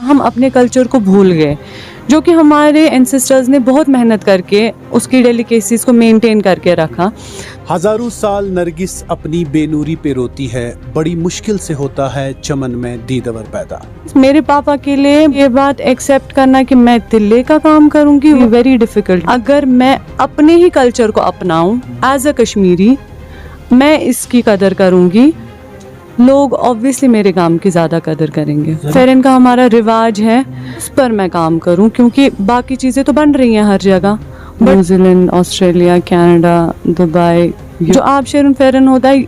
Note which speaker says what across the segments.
Speaker 1: हम अपने कल्चर को भूल गए, जो कि हमारे एंसेस्टर्स ने बहुत मेहनत करके उसकी डेलिकेसीज को मेंटेन करके रखा।
Speaker 2: हजारों साल नरगिस अपनी बेनूरी पे रोती है, बड़ी मुश्किल से होता है चमन में दीदवर पैदा।
Speaker 1: मेरे पापा के लिए ये बात एक्सेप्ट करना कि मैं तिल्ले का काम करूंगी, वेरी डिफिकल्ट। अगर मैं अपने ही कल्चर को अपनाऊं एज अ कश्मीरी, मैं इसकी कदर करूंगी, लोग ऑब्वियसली मेरे काम की ज़्यादा कदर करेंगे। फेरन का हमारा रिवाज है, उस पर मैं काम करूं, क्योंकि बाकी चीज़ें तो बन रही हैं हर जगह, न्यूजीलैंड, ऑस्ट्रेलिया, कनाडा, दुबई। जो आप शेरन फेरन होता है,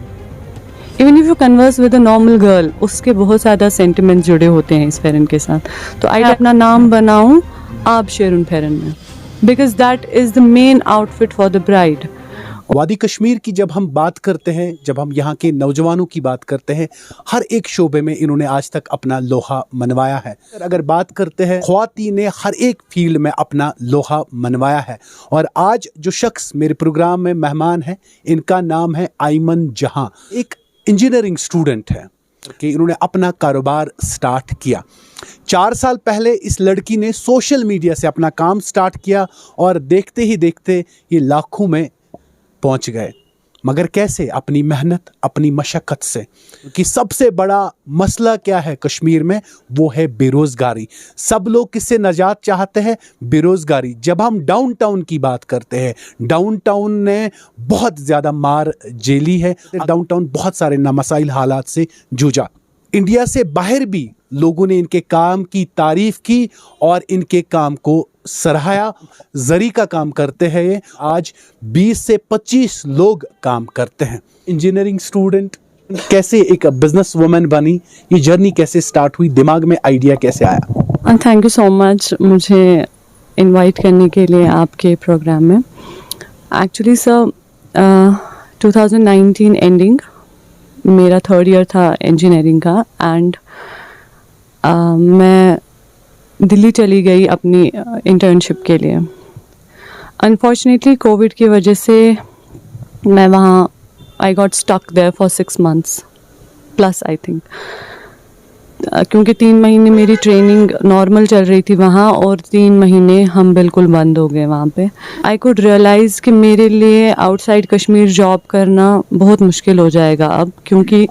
Speaker 1: even if you converse with a normal girl, उसके बहुत ज़्यादा सेंटिमेंट्स जुड़े होते हैं इस फेरन के साथ। तो आई अपना नाम बनाऊं आप शेरन फेरन में, because that is the main outfit for the bride.
Speaker 2: वादी कश्मीर की जब हम बात करते हैं, जब हम यहाँ के नौजवानों की बात करते हैं, हर एक शोबे में इन्होंने आज तक अपना लोहा मनवाया है। अगर बात करते हैं, ख्वातीन ने हर एक फील्ड में अपना लोहा मनवाया है। और आज जो शख्स मेरे प्रोग्राम में मेहमान है, इनका नाम है आयमन जहां। एक इंजीनियरिंग स्टूडेंट है कि इन्होंने अपना कारोबार स्टार्ट किया। 4 साल पहले इस लड़की ने सोशल मीडिया से अपना काम स्टार्ट किया और देखते ही देखते ये लाखों में पहुंच गए। मगर कैसे? अपनी मेहनत, अपनी मशक्क़त से। कि सबसे बड़ा मसला क्या है कश्मीर में, वो है बेरोज़गारी। सब लोग किससे नजात चाहते हैं? बेरोज़गारी। जब हम डाउनटाउन की बात करते हैं, डाउनटाउन ने बहुत ज़्यादा मार झेली है। डाउनटाउन बहुत सारे नामसाइल हालात से जूझा। इंडिया से बाहर भी लोगों ने इनके काम की तारीफ की और इनके काम को सराहाया। जरी का काम करते हैं ये। आज 20 से 25 लोग काम करते हैं। इंजीनियरिंग स्टूडेंट कैसे एक बिजनेस वुमन बनी, ये जर्नी कैसे स्टार्ट हुई, दिमाग में आइडिया कैसे आया?
Speaker 1: थैंक यू सो मच मुझे इनवाइट करने के लिए आपके प्रोग्राम में। एक्चुअली सर 2019 एंडिंग मेरा 3rd ईयर था इंजीनियरिंग का, एंड मैं दिल्ली चली गई अपनी इंटर्नशिप के लिए। अनफॉर्चुनेटली कोविड की वजह से मैं वहाँ I got stuck there for 6 months plus I think, क्योंकि 3 महीने मेरी ट्रेनिंग नॉर्मल चल रही थी वहाँ और 3 महीने हम बिल्कुल बंद हो गए वहाँ पे। आई कुड रियलाइज़ कि मेरे लिए आउटसाइड कश्मीर जॉब करना बहुत मुश्किल हो जाएगा अब, क्योंकि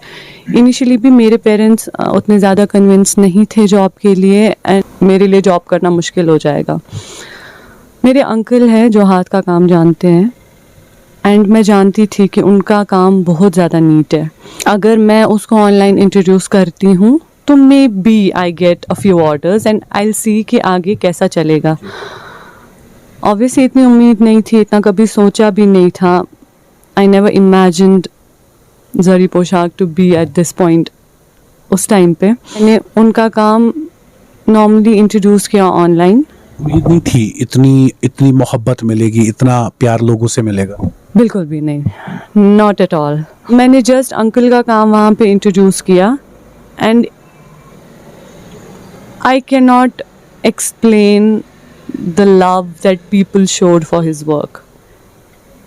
Speaker 1: इनिशियली भी मेरे पेरेंट्स उतने ज़्यादा कन्विंस नहीं थे जॉब के लिए, एंड मेरे लिए जॉब करना मुश्किल हो जाएगा। मेरे अंकल हैं जो हाथ का काम जानते हैं, एंड मैं जानती थी कि उनका काम बहुत ज़्यादा नीट है। अगर मैं उसको ऑनलाइन इंट्रोड्यूस करती हूँ तो maybe I get a few orders and I will see कि आगे कैसा चलेगा। ऑब्वियसली इतनी उम्मीद नहीं थी, इतना कभी सोचा भी नहीं था। I never imagined zari poshak to be at this point. उस टाइम पे मैंने उनका काम नॉर्मली इंट्रोड्यूस किया ऑनलाइन।
Speaker 2: उम्मीद नहीं थी इतनी मोहब्बत मिलेगी, इतना प्यार लोगों से मिलेगा?
Speaker 1: बिल्कुल भी नहीं, नॉट एट ऑल। मैंने जस्ट अंकल का काम वहाँ पे इंट्रोड्यूस किया, and I cannot explain the love that people showed for his work.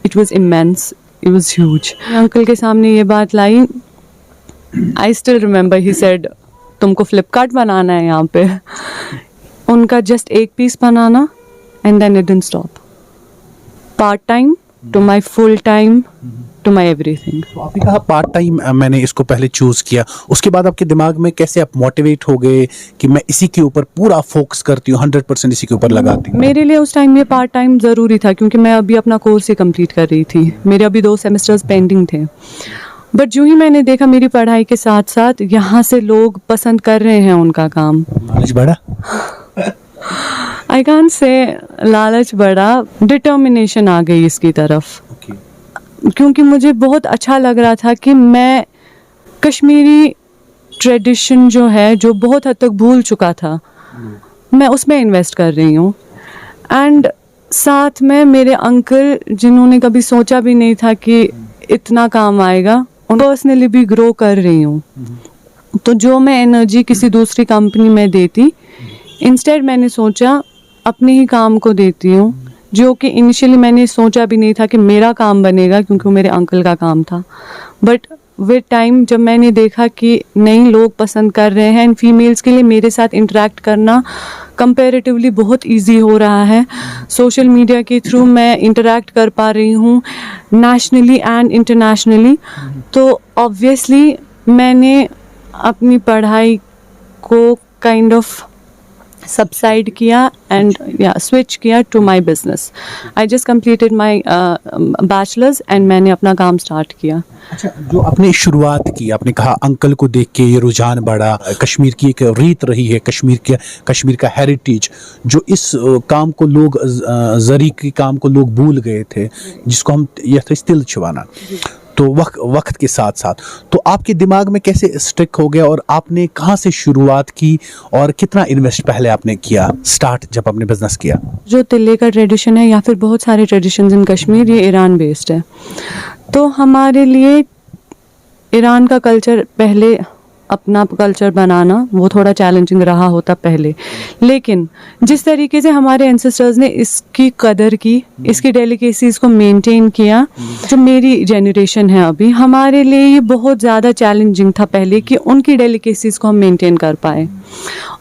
Speaker 1: It was immense. It was huge. Uncle के सामने ये बात लाई, I still remember he said, तुमको फ्लिपकार्ट बनाना है यहाँ पे। उनका जस्ट एक पीस बनाना, and then it didn't stop. Part time to my full time to my everything.
Speaker 2: आपने कहा पार्ट टाइम मैंने इसको पहले चूज किया, उसके बाद आपके दिमाग में कैसे आप मोटिवेट हो गए कि मैं इसी के ऊपर पूरा फोकस करती हूँ, 100% इसी के ऊपर लगाती हूँ?
Speaker 1: मेरे लिए उस टाइम ये पार्ट टाइम ज़रूरी था, क्योंकि मैं अभी अपना कोर्स ही कंप्लीट कर रही थी। मेरे अभी 2 सेमेस्टर्स पेंडिंग थे। बट जो ही मैंने देखा मेरी पढ़ाई के साथ साथ यहाँ से लोग पसंद कर रहे हैं उनका काम।
Speaker 2: लालच बढ़ा?
Speaker 1: आई कांट से लालच बढ़ा, डिटर्मिनेशन आ गई इसकी तरफ। क्योंकि मुझे बहुत अच्छा लग रहा था कि मैं कश्मीरी ट्रेडिशन जो है, जो बहुत हद तक भूल चुका था, मैं उसमें इन्वेस्ट कर रही हूँ। एंड साथ में मेरे अंकल, जिन्होंने कभी सोचा भी नहीं था कि इतना काम आएगा, उन पर्सनली भी ग्रो कर रही हूँ। तो जो मैं एनर्जी किसी दूसरी कंपनी में देती, इंस्टेड मैंने सोचा अपने ही काम को देती हूँ, जो कि इनिशियली मैंने सोचा भी नहीं था कि मेरा काम बनेगा, क्योंकि वो मेरे अंकल का काम था। बट विद टाइम जब मैंने देखा कि नई लोग पसंद कर रहे हैं एंड फीमेल्स के लिए मेरे साथ इंटरेक्ट करना कंपैरेटिवली बहुत इजी हो रहा है, सोशल मीडिया के थ्रू मैं इंटरेक्ट कर पा रही हूँ नेशनली एंड इंटरनेशनली, तो ऑब्वियसली मैंने अपनी पढ़ाई को काइंड ऑफ सबसाइड किया एंड स्विच किया to my business. I just completed my bachelors and मैंने अपना काम स्टार्ट किया.
Speaker 2: अच्छा, जो आपने शुरुआत की, आपने कहा अंकल को देख के ये रुझान बढ़ा, कश्मीर की एक रीत रही है, कश्मीर का हेरिटेज, जो इस काम को लोग जरी के काम को लोग भूल गए थे, जिसको हम यह तिल छुवाना, तो वक्त के साथ साथ तो आपके दिमाग में कैसे स्टिक हो गया और आपने कहाँ से शुरुआत की और कितना इन्वेस्ट पहले आपने किया स्टार्ट जब आपने बिजनेस किया?
Speaker 1: जो तिल्ले का ट्रेडिशन है या फिर बहुत सारे ट्रेडिशंस इन कश्मीर, ये ईरान बेस्ड है, तो हमारे लिए ईरान का कल्चर, पहले अपना कल्चर बनाना वो थोड़ा चैलेंजिंग रहा होता पहले, लेकिन जिस तरीके से हमारे एंसेस्टर्स ने इसकी कदर की, इसकी डेलिकेसीज को मेंटेन किया, जो मेरी जनरेशन है अभी, हमारे लिए ये बहुत ज़्यादा चैलेंजिंग था पहले कि उनकी डेलिकेसीज को हम मेंटेन कर पाए.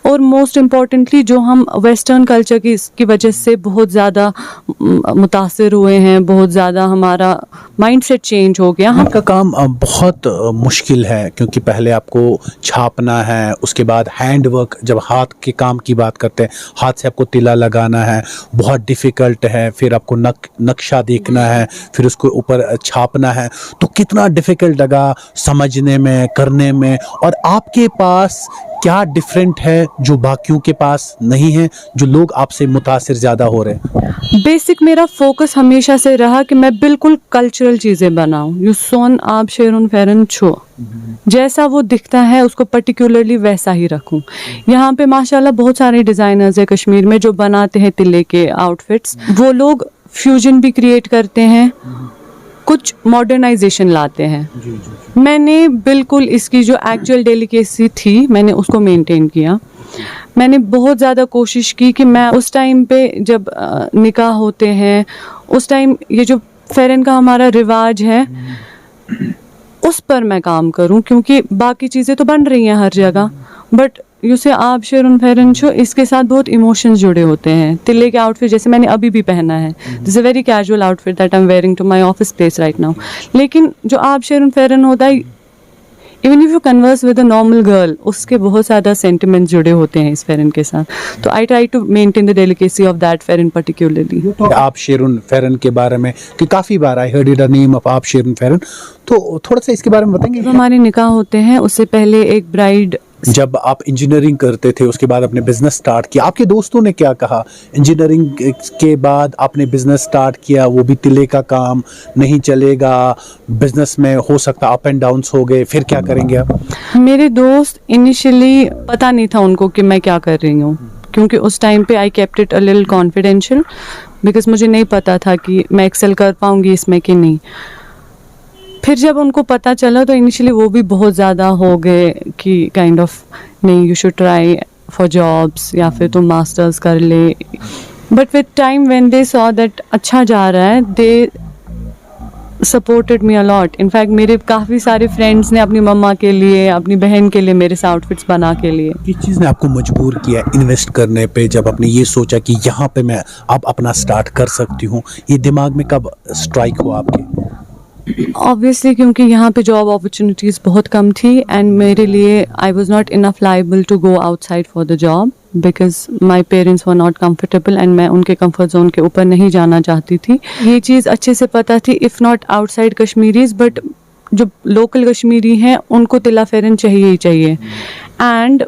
Speaker 1: और मोस्ट इम्पॉर्टेंटली जो हम वेस्टर्न कल्चर की वजह से बहुत ज़्यादा मुतासिर हुए हैं, बहुत ज़्यादा हमारा माइंडसेट चेंज हो गया.
Speaker 2: आपका काम बहुत मुश्किल है क्योंकि पहले आपको छापना है, उसके बाद हैंड वर्क, जब हाथ के काम की बात करते हैं, हाथ से आपको तिला लगाना है, बहुत डिफ़िकल्ट है, फिर आपको नक्शा देखना है, फिर उसको ऊपर छापना है, तो कितना डिफ़िकल्ट लगा समझने में, करने में, और आपके पास क्या डिफरेंट है जो बाकियों के पास नहीं है, जो लोग आपसे मुतासिर ज़्यादा हो रहे हैं?
Speaker 1: बेसिक मेरा फोकस हमेशा से रहा कि मैं बिल्कुल कल्चरल चीज़ें बनाऊं. यू सोन आप शेरुन फेरन छो, जैसा वो दिखता है उसको पर्टिकुलरली वैसा ही रखूं. यहाँ पे माशाल्लाह बहुत सारे डिज़ाइनर्स है कश्मीर में जो बनाते हैं तिल्ले के आउटफिट्स. वो लोग फ्यूजन भी क्रिएट करते हैं, कुछ मॉडर्नाइजेशन लाते हैं. मैंने बिल्कुल इसकी जो एक्चुअल डेलिकेसी थी मैंने उसको मेंटेन किया. मैंने बहुत ज़्यादा कोशिश की कि मैं उस टाइम पे जब निकाह होते हैं, उस टाइम ये जो फेरन का हमारा रिवाज है उस पर मैं काम करूं, क्योंकि बाकी चीज़ें तो बन रही हैं हर जगह, बट यूसे आप शेरुन फेरन छो, इसके साथ बहुत इमोशंस जुड़े होते हैं. तिल्ले के आउटफिट जैसे मैंने अभी भी पहना है, this a very casual outfit that I am wearing to my office place right now. लेकिन जो आप शेरुन फेरन होता है, even if you converse with a normal girl, उसके बहुत ज़्यादा सेंटिमेंट्स जुड़े होते हैं इस फेरन के साथ. तो I try to maintain the delicacy of that pheran particularly.
Speaker 2: आप शेरुन फेरन के बारे में कि काफ़ी बार I heard the name of आप शेरुन फेरन, तो थोड़ा सा इसके बारे में बताएंगे?
Speaker 1: हमारे निकाह होते हैं उससे पहले एक ब्राइड,
Speaker 2: जब आप इंजीनियरिंग करते थे उसके बाद आपने बिजनेस स्टार्ट किया, आपके दोस्तों ने क्या कहा? इंजीनियरिंग के बाद आपने बिजनेस स्टार्ट किया, वो भी तिले का काम, नहीं चलेगा, बिजनेस में हो सकता अप एंड डाउन्स हो गए, फिर क्या करेंगे आप?
Speaker 1: मेरे दोस्त इनिशियली पता नहीं था उनको कि मैं क्या कर रही हूँ, क्योंकि उस टाइम पे I kept it a little confidential, because मुझे नहीं पता था कि मैं एक्सेल कर पाऊँगी इसमें कि नहीं. फिर जब उनको पता चला तो इनिशियली वो भी बहुत ज़्यादा हो गए कि काइंड ऑफ नहीं, you should try for jobs या फिर तुम मास्टर्स कर ले. But with time when they saw that अच्छा जा रहा है, they supported me a lot. In fact मेरे काफ़ी सारे फ्रेंड्स ने अपनी मम्मा के लिए, अपनी बहन के लिए मेरे से आउटफिट्स बना के लिए.
Speaker 2: किस चीज़ ने आपको मजबूर किया इन्वेस्ट करने पे, जब आपने ये सोचा कि यहाँ पे मैं अब अपना स्टार्ट कर सकती हूँ? ये दिमाग में कब स्ट्राइक हुआ आपके?
Speaker 1: ऑब्वियसली क्योंकि यहाँ पे जॉब अपॉर्चुनिटीज़ बहुत कम थी एंड मेरे लिए I was not enough liable to go outside for the job, because my parents were not comfortable and मैं उनके कंफर्ट जोन के ऊपर नहीं जाना चाहती थी. ये चीज़ अच्छे से पता थी, if not outside Kashmiris, but जो लोकल कश्मीरी हैं उनको तिला फेरन चाहिए ही चाहिए. एंड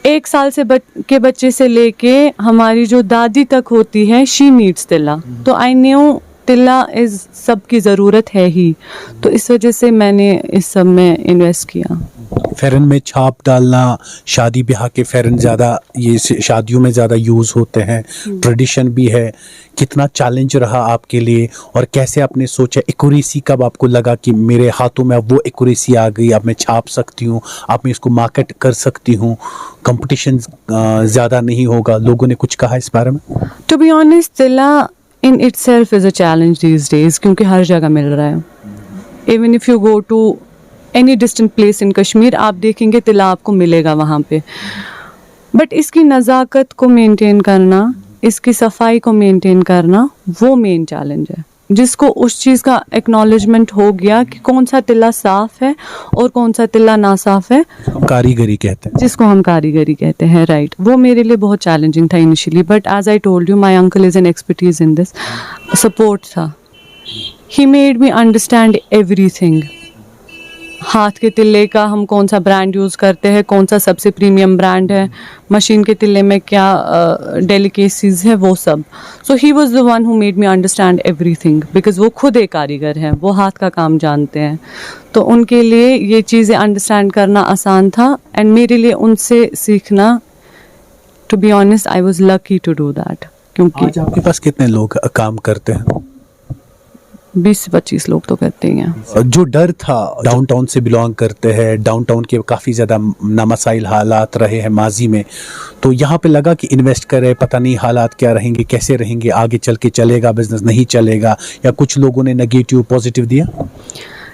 Speaker 1: 1 साल से के बच्चे से लेके हमारी जो दादी तक होती है, शी नीड्स तिला. तो आई न्यू तिला इज सबकी ज़रूरत है ही, तो इस वजह से मैंने इस सब में इन्वेस्ट किया.
Speaker 2: फेरन में छाप डालना, शादी ब्याह के फेरन ज़्यादा, ये शादियों में ज़्यादा यूज़ होते हैं, ट्रेडिशन भी है. कितना चैलेंज रहा आपके लिए और कैसे आपने सोचा, एक्यूरेसी कब आपको लगा कि मेरे हाथों में अब वो एक्यूरेसी आ गई, अब मैं छाप सकती हूँ, अब मैं इसको मार्केट कर सकती हूँ, कंपटीशन ज़्यादा नहीं होगा? लोगों ने कुछ कहा इस बारे में?
Speaker 1: टू बी ऑनेस्ट, तिला in itself is a challenge these days, क्योंकि हर जगह मिल रहा है. Even if you go to any distant place in Kashmir आप देखेंगे तिला आपको मिलेगा वहाँ पे। बट इसकी नज़ाकत को मेंटेन करना, इसकी सफाई को मेंटेन करना, वो मेन चैलेंज है। जिसको उस चीज़ का एक्नॉलेजमेंट हो गया कि कौन सा तिला साफ़ है और कौन सा तिला ना साफ़ है,
Speaker 2: कारीगरी कहते हैं,
Speaker 1: जिसको हम कारीगरी कहते हैं, राइट। वो मेरे लिए बहुत चैलेंजिंग था initially, but as I told you my uncle is an expertise in this. Support था, he made me understand everything. हाथ के तिल्ले का हम कौन सा ब्रांड यूज़ करते हैं, कौन सा सबसे प्रीमियम ब्रांड है, मशीन के तिल्ले में क्या डेलिकेसीज है, वो सब। So he was the one who made me understand everything, because वो खुद एक कारीगर हैं, वो हाथ का काम जानते हैं। तो उनके लिए ये चीज़ें अंडरस्टैंड करना आसान था, एंड मेरे लिए उनसे सीखना, to be honest I was lucky to do that. क्योंकि
Speaker 2: आज आपके पास कितने लोग काम करते हैं?
Speaker 1: 20 से 25 लोग तो करते ही हैं।
Speaker 2: जो डर था, डाउनटाउन से बिलोंग करते हैं, डाउनटाउन के काफ़ी ज़्यादा नामसाइल हालात रहे हैं माजी में, तो यहाँ पे लगा कि इन्वेस्ट करें, पता नहीं हालात क्या रहेंगे, कैसे रहेंगे, आगे चल के चलेगा बिजनेस, नहीं चलेगा, या कुछ लोगों ने नेगेटिव पॉजिटिव दिया?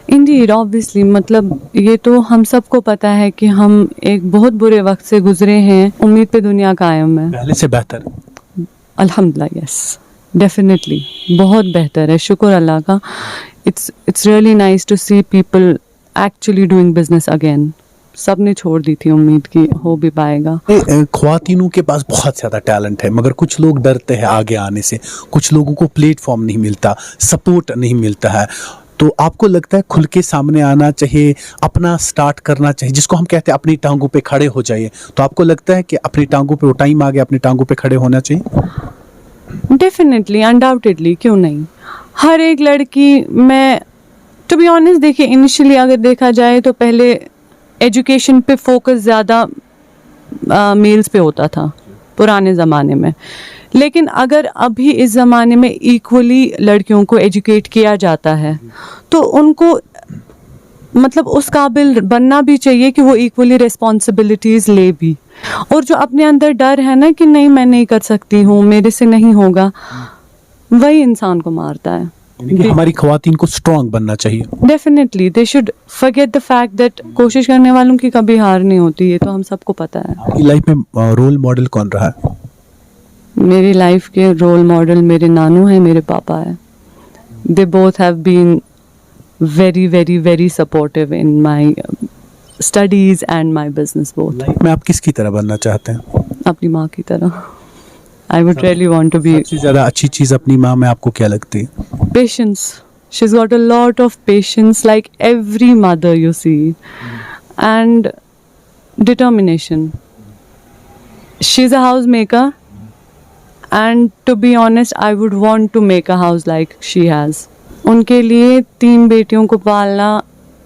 Speaker 1: इंडीड, ऑब्वियसली, मतलब ये तो हम सबको पता है कि हम एक बहुत बुरे वक्त से गुजरे हैं। उम्मीद पे दुनिया कायम है,
Speaker 2: पहले से बेहतर।
Speaker 1: अल्हम्दुलिल्लाह, यस, डेफिनेटली बहुत बेहतर है, शुक्र अल्लाह का। It's really nice to see people actually doing business again. सब ने छोड़ दी थी उम्मीद की हो भी पाएगा।
Speaker 2: ख्वातीनों के पास बहुत ज़्यादा टैलेंट है, मगर कुछ लोग डरते हैं आगे आने से, कुछ लोगों को प्लेटफॉर्म नहीं मिलता, सपोर्ट नहीं मिलता है। तो आपको लगता है खुल के सामने आना चाहिए, अपना स्टार्ट करना चाहिए, जिसको हम कहते हैं अपनी टांगों पे खड़े हो जाइए, तो आपको लगता है कि अपनी टांगों पे वो टाइम आ गया, अपनी टांगों पे खड़े होना चाहिए?
Speaker 1: डेफिनेटली, अनडाउटेडली, क्यों नहीं। हर एक लड़की, मैं टू बी ऑनेस्ट, देखिए इनिशियली अगर देखा जाए तो पहले एजुकेशन पे फोकस ज़्यादा मेल्स पे होता था पुराने ज़माने में, लेकिन अगर अभी इस ज़माने में इक्वली लड़कियों को एजुकेट किया जाता है तो उनको मतलब उस काबिल बनना भी चाहिए कि वो इक्वली रिस्पॉन्सिबिलिटीज़ ले भी। और जो अपने अंदर डर है ना कि नहीं मैं नहीं कर सकती हूँ, मेरे से नहीं होगा, वही इंसान को मारता है।
Speaker 2: कि हमारी ख्वातीन को स्ट्रांग बनना चाहिए।
Speaker 1: Definitely they should forget the fact that कोशिश करने वालों की कभी हार नहीं होती, ये तो हम सबको पता है।
Speaker 2: आपकी लाइफ में रोल मॉडल कौन रहा है?
Speaker 1: मेरी लाइफ के रोल मॉडल मेरे नानू हैं, मेरे पापा हैं। They both have been very very very supportive in my studies and my business both.
Speaker 2: Life में आप किसकी तरह बनना चाहते हैं?
Speaker 1: अपनी माँ की तरह। I would really want to be.
Speaker 2: सबसे ज़्यादा अच्छी चीज़ अपनी माँ में आपको क्या लगती है?
Speaker 1: Patience. She's got a lot of patience, like every mother you see, and determination. She's a housemaker, and to be honest, I would want to make a house like she has. उनके लिए 3 बेटियों को पालना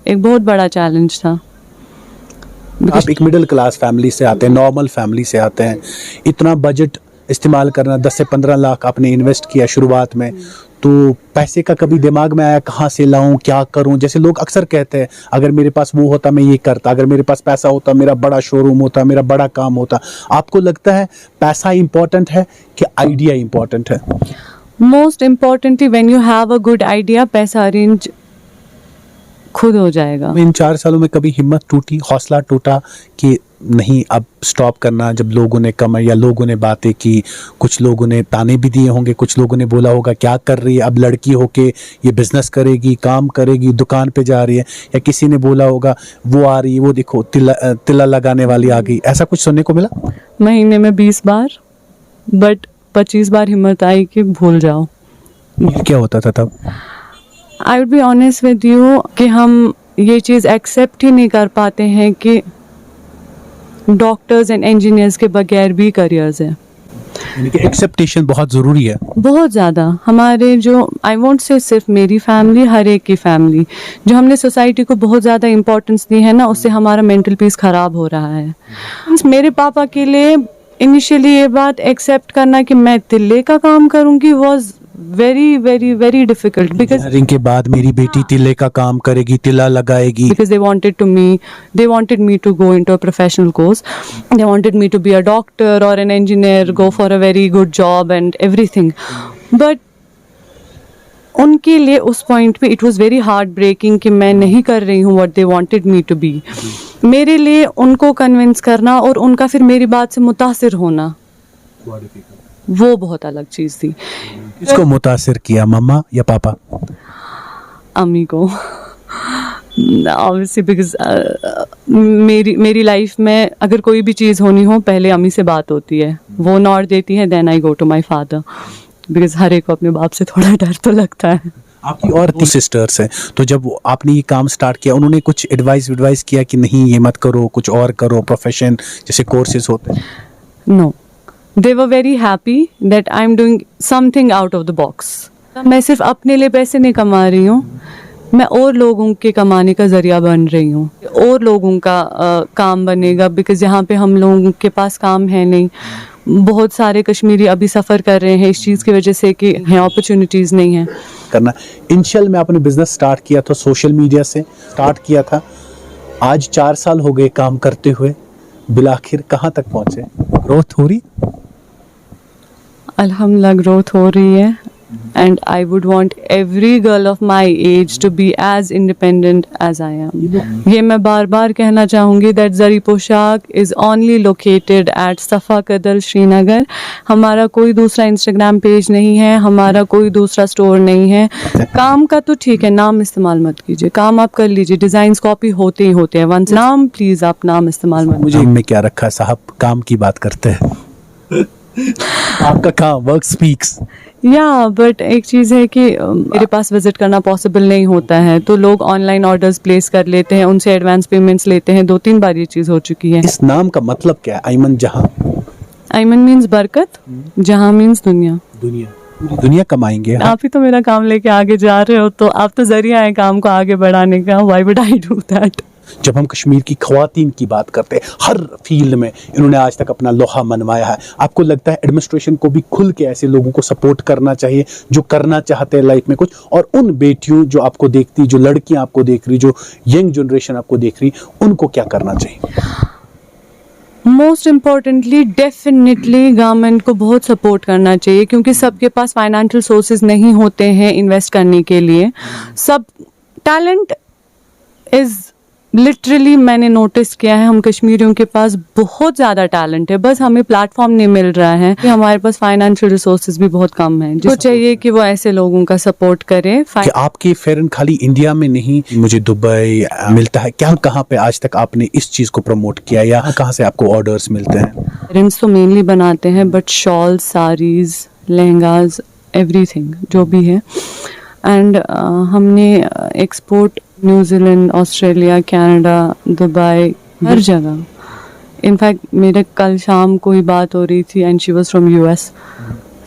Speaker 1: एक बहुत बड़ा challenge था।
Speaker 2: आप एक मिडिल क्लास फैमिली से आते हैं, नॉर्मल फैमिली से आते हैं, इतना बजट इस्तेमाल करना, 10 से 15 लाख आपने इन्वेस्ट किया शुरुआत में, तो पैसे का कभी दिमाग में आया कहाँ से लाऊं, क्या करूं? जैसे लोग अक्सर कहते हैं अगर मेरे पास वो होता मैं ये करता, अगर मेरे पास पैसा होता मेरा बड़ा शोरूम होता, मेरा बड़ा काम होता। आपको लगता है पैसा इम्पोर्टेंट है कि आइडिया इम्पोर्टेंट है?
Speaker 1: Most importantly when you have a good idea, पैसा अरेंज खुद हो जाएगा।
Speaker 2: इन 4 सालों में कभी हिम्मत टूटी, हौसला टूटा कि नहीं अब स्टॉप करना, जब लोगों ने कमर या लोगों ने बातें की, कुछ लोगों ने ताने भी दिए होंगे, कुछ लोगों ने बोला होगा क्या कर रही है अब लड़की होके, ये बिजनेस करेगी, काम करेगी, दुकान पे जा रही है, या किसी ने बोला होगा वो आ रही है, वो देखो तिला लगाने वाली आ गई, ऐसा कुछ सुनने को मिला?
Speaker 1: महीने में 20 बार, बट 25 बार हिम्मत आई कि भूल जाओ।
Speaker 2: क्या होता था तब?
Speaker 1: I would be honest with you कि हम ये चीज़ एक्सेप्ट ही नहीं कर पाते हैं कि डॉक्टर्स एंड इंजीनियर्स के बगैर भी करियर्स हैं।
Speaker 2: यानी कि एक्सेप्टेशन बहुत ज़रूरी है।
Speaker 1: बहुत ज़्यादा। हमारे जो आई वोंट से सिर्फ मेरी फैमिली, हर एक की फैमिली, जो हमने सोसाइटी को बहुत ज़्यादा इम्पोर्टेंस दी है ना, उससे हमारा मेंटल पीस ख़राब हो रहा है। मेरे पापा के लिए इनिशियली ये बात एक्सेप्ट करना कि मैं तिल्ले का काम करूँगी was very very very difficult, because
Speaker 2: के बाद मेरी बेटी तिल्ले का काम करेगी, तिला लगाएगी।
Speaker 1: Because they wanted me to go into a professional course. They wanted me to be a doctor or an engineer, go for a very good job and everything. But उनके लिए उस पॉइंट पे it was very heart breaking कि मैं नहीं कर रही हूँ what they wanted me to be. मेरे लिए उनको कन्विंस करना और उनका फिर मेरी बात से मुतासिर होना, वो बहुत अलग चीज़ थी।
Speaker 2: किसको मुतासिर किया, मम्मा या पापा?
Speaker 1: अम्मी को ऑब्वियसली, बिकॉज मेरी लाइफ में अगर कोई भी चीज़ होनी हो पहले अम्मी से बात होती है, वो नॉट देती है, then I go to my father, because हर एक को अपने बाप से थोड़ा डर तो लगता है।
Speaker 2: आपकी और 2 सिस्टर्स हैं, तो जब आपने ये काम स्टार्ट किया उन्होंने कुछ एडवाइस किया कि नहीं ये मत करो, कुछ और करो, प्रोफेशन जैसे कोर्सेज होते हैं?
Speaker 1: No, they were very happy that I am doing something out of the box. मैं सिर्फ अपने लिए पैसे नहीं कमा रही हूँ, मैं और लोगों के कमाने का जरिया बन रही हूँ, और लोगों का काम बनेगा, बिकॉज यहाँ पे हम लोगों के पास काम है नहीं। बहुत सारे कश्मीरी अभी सफ़र कर रहे हैं इस चीज़ की वजह से कि यहाँ अपॉर्चुनिटीज़ नहीं है
Speaker 2: करना। इनिशियल में आपने बिजनेस स्टार्ट किया था, सोशल मीडिया से स्टार्ट किया था, आज 4 साल हो गए काम करते हुए, बिलाखिर कहाँ तक पहुँचे? ग्रोथ हो रही?
Speaker 1: अल्हम्दुलिल्लाह ग्रोथ हो रही है, and I would want every girl of my age to be as independent as I am. ये मैं बार बार कहना चाहूँगी that Zari पोशाक is only located at Safa Kadal Srinagar. हमारा कोई दूसरा इंस्टाग्राम पेज नहीं है, हमारा कोई दूसरा स्टोर नहीं है। काम का तो ठीक है, नाम इस्तेमाल मत कीजिए, काम आप कर लीजिए, डिज़ाइंस कॉपी होते ही होते हैं, वंस नाम प्लीज़ आप नाम इस्तेमाल मत।
Speaker 2: मुझे में क्या रखा है साहब, काम की बात करते हैं। आपका काम वर्क स्पीक्स।
Speaker 1: या बट एक चीज़ है कि मेरे पास विजिट करना पॉसिबल नहीं होता है, तो लोग ऑनलाइन ऑर्डर्स प्लेस कर लेते हैं, उनसे एडवांस पेमेंट्स लेते हैं। 2-3 बार ये चीज़ हो चुकी है।
Speaker 2: इस नाम का मतलब क्या है? अयमन जहां।
Speaker 1: अयमन मीन्स बरकत, जहां मीन्स दुनिया।
Speaker 2: दुनिया, पूरी दुनिया कमाएंगे।
Speaker 1: आप ही तो मेरा काम लेके आगे जा रहे हो, तो आप तो जरिया है काम को आगे बढ़ाने का। Why would I do that?
Speaker 2: जब हम कश्मीर की ख्वातीन की बात करते हैं, हर फील्ड में इन्होंने आज तक अपना लोहा मनवाया है। आपको लगता है एडमिनिस्ट्रेशन को भी खुल के ऐसे लोगों को सपोर्ट करना चाहिए जो करना चाहते हैं लाइफ में कुछ, और उन बेटियों जो आपको देखती, जो लड़कियां आपको देख रही, जो यंग जनरेशन आपको देख रही, उनको क्या करना चाहिए?
Speaker 1: मोस्ट इम्पॉर्टेंटली डेफिनेटली गवर्नमेंट को बहुत सपोर्ट करना चाहिए, क्योंकि सबके पास फाइनेंशियल सोर्सेज नहीं होते हैं इन्वेस्ट करने के लिए। सब टैलेंट इज़ लिटरली, मैंने नोटिस किया है हम कश्मीरियों के पास बहुत ज़्यादा टैलेंट है, बस हमें प्लेटफॉर्म नहीं मिल रहा है। हमारे पास फाइनेंशियल रिसोर्सेज भी बहुत कम है, जो चाहिए कि वो ऐसे लोगों का सपोर्ट करे।
Speaker 2: कि आपके फेरन खाली इंडिया में नहीं, मुझे दुबई मिलता है क्या? कहाँ पे आज तक आपने इस चीज़ को प्रमोट किया, या कहाँ से आपको ऑर्डर्स मिलते हैं?
Speaker 1: पेरेंट्स तो मेनली बनाते हैं, but shawl, saris, lehengas, everything जो भी है। एंड हमने export New Zealand, Australia, Canada, Dubai, हर जगह। इनफैक्ट मेरे कल शाम को ही बात हो रही थी, and she was from US,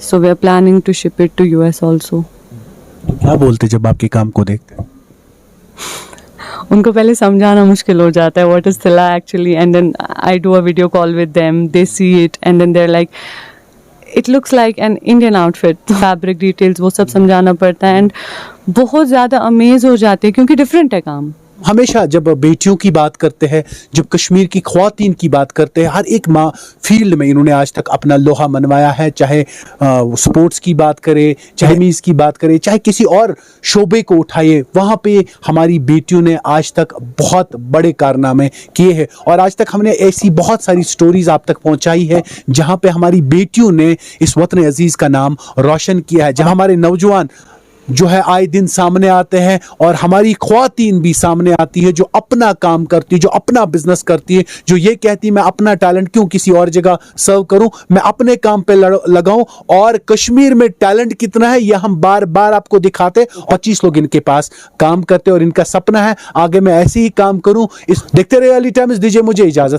Speaker 1: so we are planning to ship it to US also.
Speaker 2: तो क्या बोलते जब आपके काम को देखते हैं?
Speaker 1: उनको पहले समझाना मुश्किल हो जाता है what is tilla actually, and then I do a video call with them, they see it and then they are like it looks like an Indian outfit. Fabric details वो सब समझाना पड़ता है, एंड बहुत ज़्यादा अमेज हो जाते हैं क्योंकि डिफरेंट है काम।
Speaker 2: हमेशा जब बेटियों की बात करते हैं, जब कश्मीर की ख्वातीन की बात करते हैं, हर एक माँ फील्ड में इन्होंने आज तक अपना लोहा मनवाया है। चाहे स्पोर्ट्स की बात करें, चाहे मीज़ की बात करें, चाहे किसी और शोबे को उठाइए, वहाँ पे हमारी बेटियों ने आज तक बहुत बड़े कारनामे किए हैं। और आज तक हमने ऐसी बहुत सारी स्टोरीज आप तक पहुँचाई है जहाँ पे हमारी बेटियों ने इस वतन अजीज़ का नाम रोशन किया है, जहाँ हमारे नौजवान जो है आए दिन सामने आते हैं, और हमारी ख्वातीन भी सामने आती है जो अपना काम करती है, जो अपना बिजनेस करती है, जो ये कहती है मैं अपना टैलेंट क्यों किसी और जगह सर्व करूं, मैं अपने काम पे लगाऊं। और कश्मीर में टैलेंट कितना है यह हम बार बार आपको दिखाते। 25 लोग इनके पास काम करते और इनका सपना है आगे मैं ऐसे ही काम करूं। इस देखते रहिए अली टाइम्स, दीजिए मुझे इजाजत।